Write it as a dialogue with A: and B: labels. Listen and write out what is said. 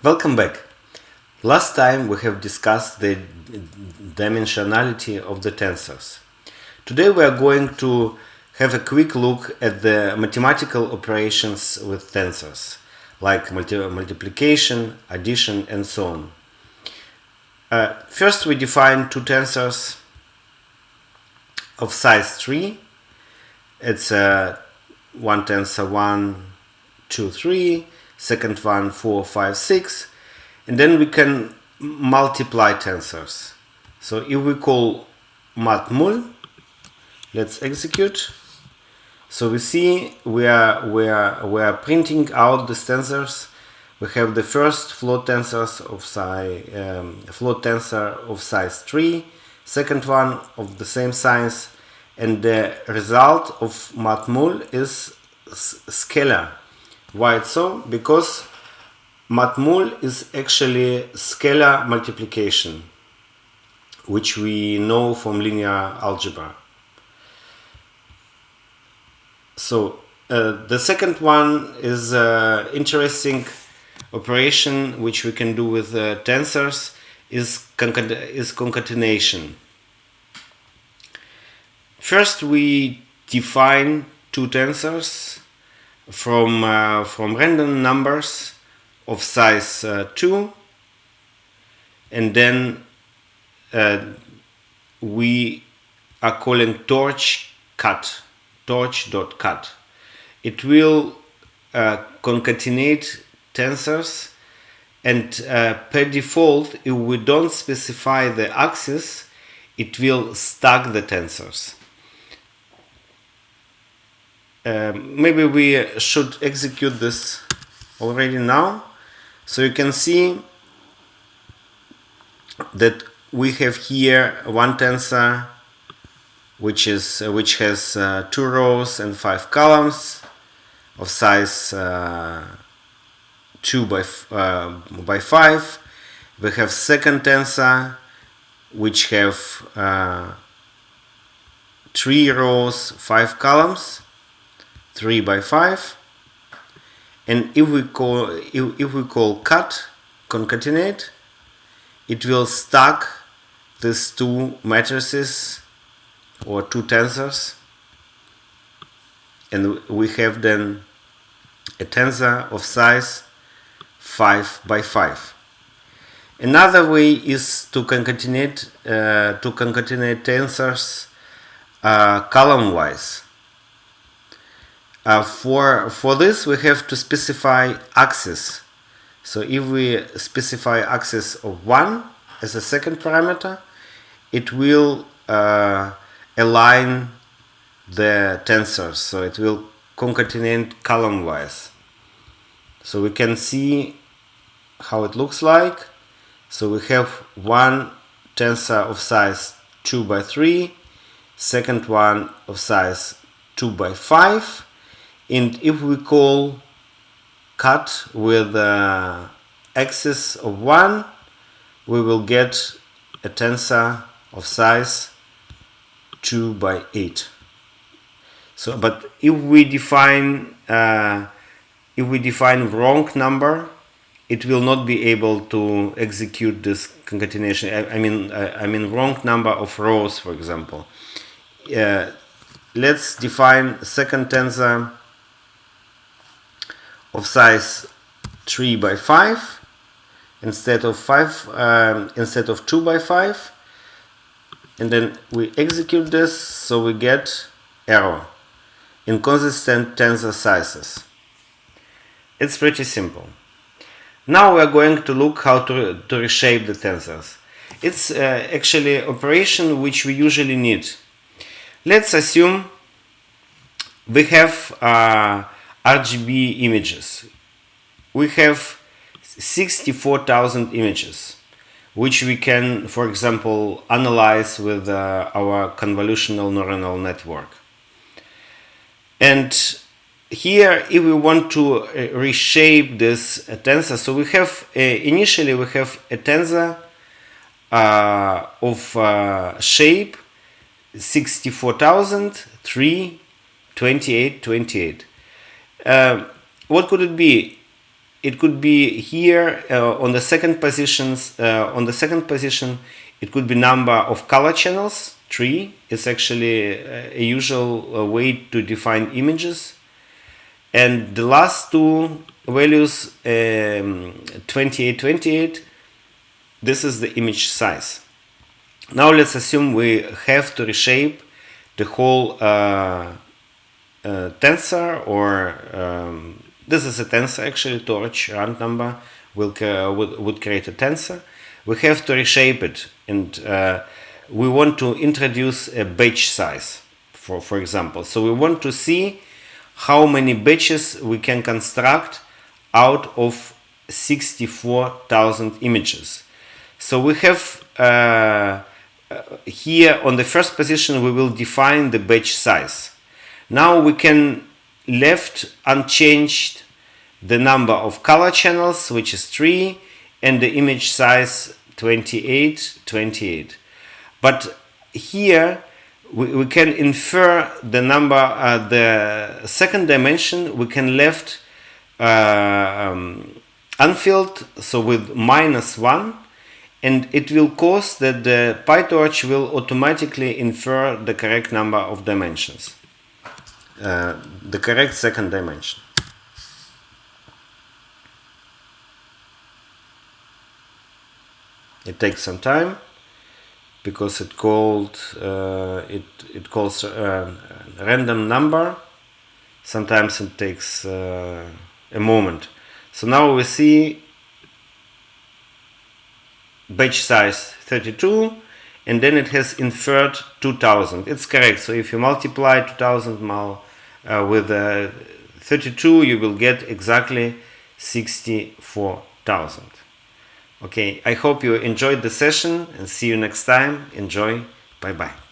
A: Welcome back. Last time we have discussed the dimensionality of the tensors. Today we are going to have a quick look at the mathematical operations with tensors, like multiplication, addition, and so on. First we define two tensors of size 3. It's one tensor 1, 2, 3, second one 4, 5, 6, and then we can multiply tensors. So if we call matmul, let's execute. So we see we are printing out the tensors. We have the first float tensors of tensor of size 3, second one of the same size, and the result of matmul is scalar. Why it's so? Because matmul is actually scalar multiplication, which we know from linear algebra. So the second one is interesting operation which we can do with tensors is concatenation. First we define two tensors from random numbers of size 2, and then we are calling torch.cut. It will concatenate tensors, and per default, if we don't specify the axis, it will stack the tensors. Maybe we should execute this already now. So you can see that we have here one tensor which has 2 rows and 5 columns of size 2 by 5. We have second tensor which have 3 rows, 5 columns, 3 by 5, and if we call concatenate, it will stack these two matrices or two tensors, and we have then a tensor of size 5 by 5. Another way is to concatenate tensors column-wise. For this we have to specify axis. So if we specify axis of 1 as a second parameter, it will align the tensors, so it will concatenate column wise. So we can see how it looks like. So we have one tensor of size 2 by 3, second one of size 2 by 5, and if we call cut with axis of 1, we will get a tensor of size 2 by 8. So, but if we define wrong number, it will not be able to execute this concatenation. I mean wrong number of rows, for example. Let's define second tensor of size 3 by 5 instead of 2 by 5, and then we execute this, so we get error, inconsistent tensor sizes. It's pretty simple. Now we are going to look how to reshape the tensors. It's actually an operation which we usually need. Let's assume we have RGB images. We have 64,000 images, which we can, for example, analyze with our convolutional neural network. And here, if we want to reshape this tensor, so we have initially we have a tensor of shape 64,000, 3, 28, 28. What could it be? it could be here on the second position. It could be number of color channels, 3. It's actually a usual way to define images. And the last two values, 28, 28, this is the image size. Now let's assume we have to reshape the whole tensor, or this is a tensor actually. Torch round number would create a tensor. We have to reshape it, and we want to introduce a batch size, for example. So we want to see how many batches we can construct out of 64,000 images. So we have here on the first position we will define the batch size. Now we can left unchanged the number of color channels, which is 3, and the image size 28, 28. But here we can infer the number, the second dimension we can left unfilled, so with -1, and it will cause that the PyTorch will automatically infer the correct number of dimensions, the correct second dimension. It takes some time because it calls a random number. Sometimes it takes a moment. So now we see batch size 32, and then it has inferred 2000. It's correct. So if you multiply 2000 with 32, you will get exactly 64,000. Okay, I hope you enjoyed the session, and see you next time. Enjoy. Bye bye.